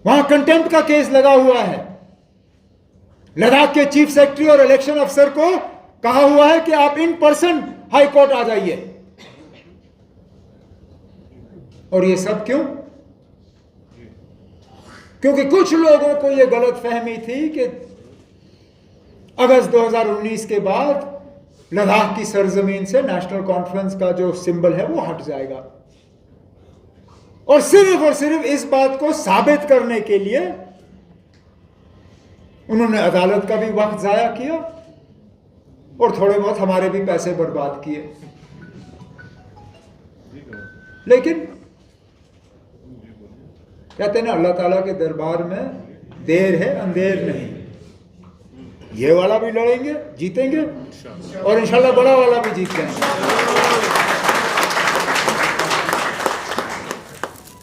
वहां कंटेम्प्ट का केस लगा हुआ है। लद्दाख के चीफ सेक्रेटरी और इलेक्शन अफसर को कहा हुआ है कि आप इन पर्सन हाई कोर्ट आ जाइए। और ये सब क्यों? क्योंकि कुछ लोगों को यह गलत फहमी थी कि अगस्त 2019 के बाद लद्दाख की सरजमीन से नेशनल कॉन्फ्रेंस का जो सिंबल है वो हट जाएगा। और सिर्फ इस बात को साबित करने के लिए उन्होंने अदालत का भी वक्त जाया किया और थोड़े बहुत हमारे भी पैसे बर्बाद किए। लेकिन कहते हैं ना, अल्लाह ताला के दरबार में देर है अंधेर नहीं। ये वाला भी लड़ेंगे, जीतेंगे और इंशाल्लाह बड़ा वाला भी जीत जाएंगे।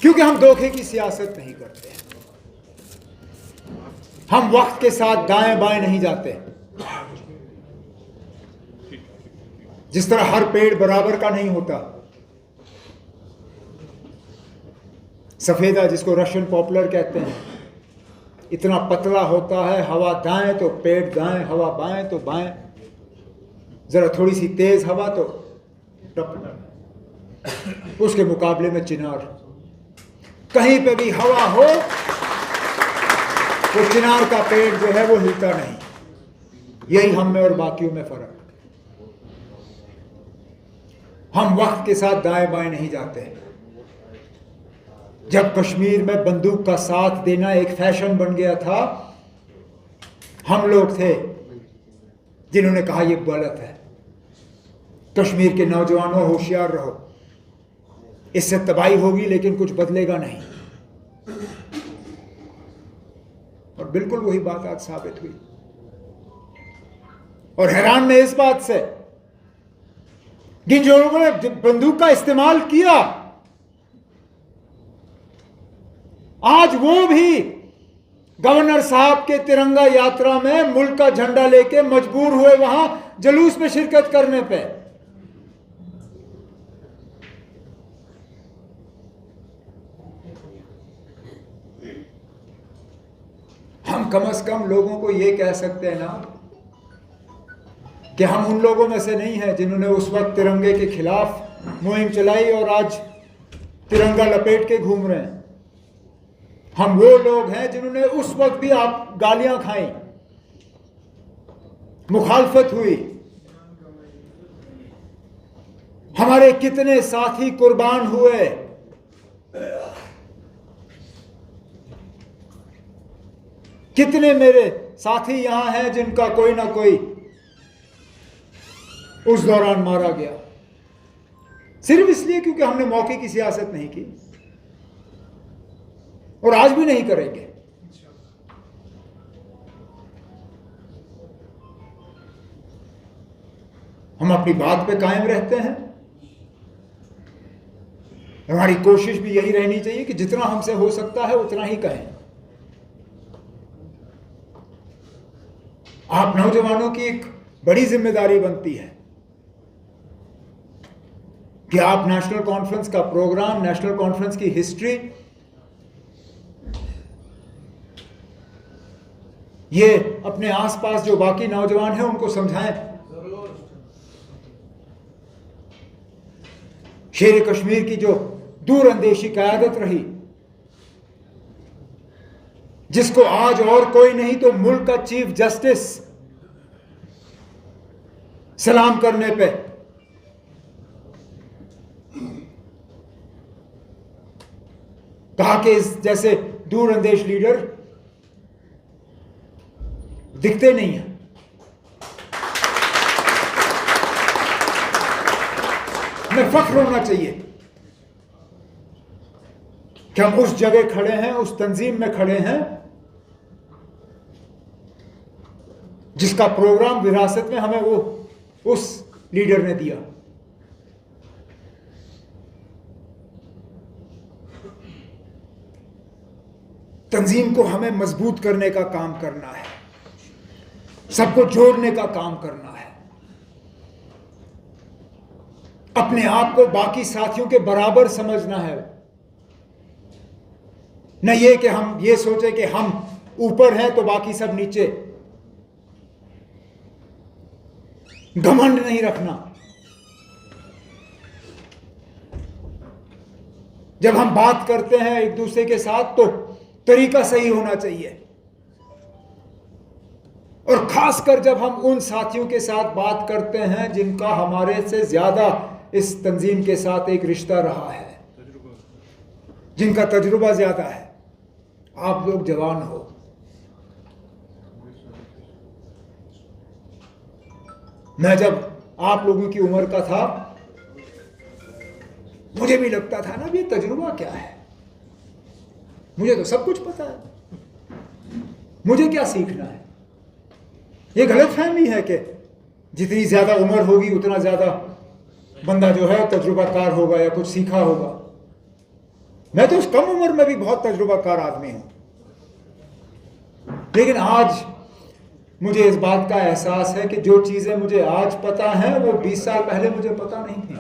क्योंकि हम धोखे की सियासत नहीं करते, हम वक्त के साथ दाएं बाएं नहीं जाते। जिस तरह हर पेड़ बराबर का नहीं होता। सफेदा, जिसको रशियन पॉपुलर कहते हैं, इतना पतला होता है, हवा दाएं तो पेड़ दाएं, हवा बाएं तो बाएं, जरा थोड़ी सी तेज हवा तो टप। उसके मुकाबले में चिनार, कहीं पे भी हवा हो तो चिनार का पेड़ जो है वो हिलता नहीं। यही हम में और बाकियों में फर्क। हम वक्त के साथ दाएं बाएं नहीं जाते। जब कश्मीर में बंदूक का साथ देना एक फैशन बन गया था, हम लोग थे जिन्होंने कहा यह गलत है। कश्मीर के नौजवानों, होशियार रहो, इससे तबाही होगी लेकिन कुछ बदलेगा नहीं। और बिल्कुल वही बात आज साबित हुई। और हैरान मैं इस बात से, जिन लोगों ने बंदूक का इस्तेमाल किया, आज वो भी गवर्नर साहब के तिरंगा यात्रा में मुल्क का झंडा लेके मजबूर हुए वहां जुलूस में शिरकत करने पे। हम कम से कम लोगों को ये कह सकते हैं ना कि हम उन लोगों में से नहीं हैं जिन्होंने उस वक्त तिरंगे के खिलाफ मुहिम चलाई और आज तिरंगा लपेट के घूम रहे हैं। हम वो लोग हैं जिन्होंने उस वक्त भी आप गालियां खाई, मुखालफत हुई। हमारे कितने साथी कुर्बान हुए। कितने मेरे साथी यहां हैं जिनका कोई ना कोई उस दौरान मारा गया, सिर्फ इसलिए क्योंकि हमने मौके की सियासत नहीं की और आज भी नहीं करेंगे। हम अपनी बात पे कायम रहते हैं। हमारी कोशिश भी यही रहनी चाहिए कि जितना हमसे हो सकता है उतना ही कहें। आप नौजवानों की एक बड़ी जिम्मेदारी बनती है कि आप नेशनल कॉन्फ्रेंस का प्रोग्राम, नेशनल कॉन्फ्रेंस की हिस्ट्री, ये अपने आसपास जो बाकी नौजवान हैं उनको समझाएं। शेर कश्मीर की जो दूरअंदेशी क़यादत रही, जिसको आज और कोई नहीं तो मुल्क का चीफ जस्टिस सलाम करने पे कहा कि इस जैसे दूरअंदेश लीडर दिखते नहीं हैं। हमें फख्र होना चाहिए कि हम उस जगह खड़े हैं, उस तंजीम में खड़े हैं जिसका प्रोग्राम विरासत में हमें वो उस लीडर ने दिया। तंजीम को हमें मजबूत करने का काम करना है, सबको जोड़ने का काम करना है, अपने आप को बाकी साथियों के बराबर समझना है। न ये कि हम ये सोचे कि हम ऊपर हैं तो बाकी सब नीचे। घमंड नहीं रखना। जब हम बात करते हैं एक दूसरे के साथ तो तरीका सही होना चाहिए, और खासकर जब हम उन साथियों के साथ बात करते हैं जिनका हमारे से ज्यादा इस तंजीम के साथ एक रिश्ता रहा है, जिनका तजुर्बा ज्यादा है। आप लोग जवान हो, मैं जब आप लोगों की उम्र का था मुझे भी लगता था ना, ये तजुर्बा क्या है, मुझे तो सब कुछ पता है, मुझे क्या सीखना है। ये गलतफहमी है कि जितनी ज्यादा उम्र होगी उतना ज्यादा बंदा जो है तजुर्बाकार होगा या कुछ सीखा होगा। मैं तो उस कम उम्र में भी बहुत तजुर्बाकार आदमी हूं, लेकिन आज मुझे इस बात का एहसास है कि जो चीजें मुझे आज पता हैं वो 20 साल पहले मुझे पता नहीं थी।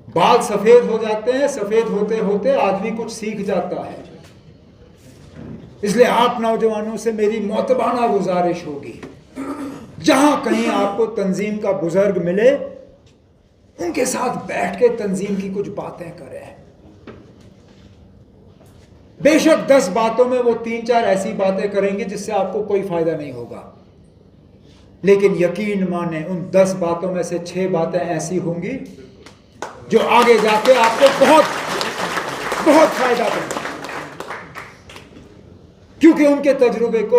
बाल सफेद हो जाते हैं, सफेद होते होते आदमी कुछ सीख जाता है। इसलिए आप नौजवानों से मेरी मोतबाना गुजारिश होगी, जहां कहीं आपको तंजीम का बुजुर्ग मिले उनके साथ बैठ के तंजीम की कुछ बातें करें। बेशक 10 बातों में वो 3-4 ऐसी बातें करेंगे जिससे आपको कोई फायदा नहीं होगा, लेकिन यकीन माने उन 10 बातों में से 6 बातें ऐसी होंगी जो आगे जाके आपको बहुत बहुत फायदा देंगी, क्योंकि उनके तजुर्बे को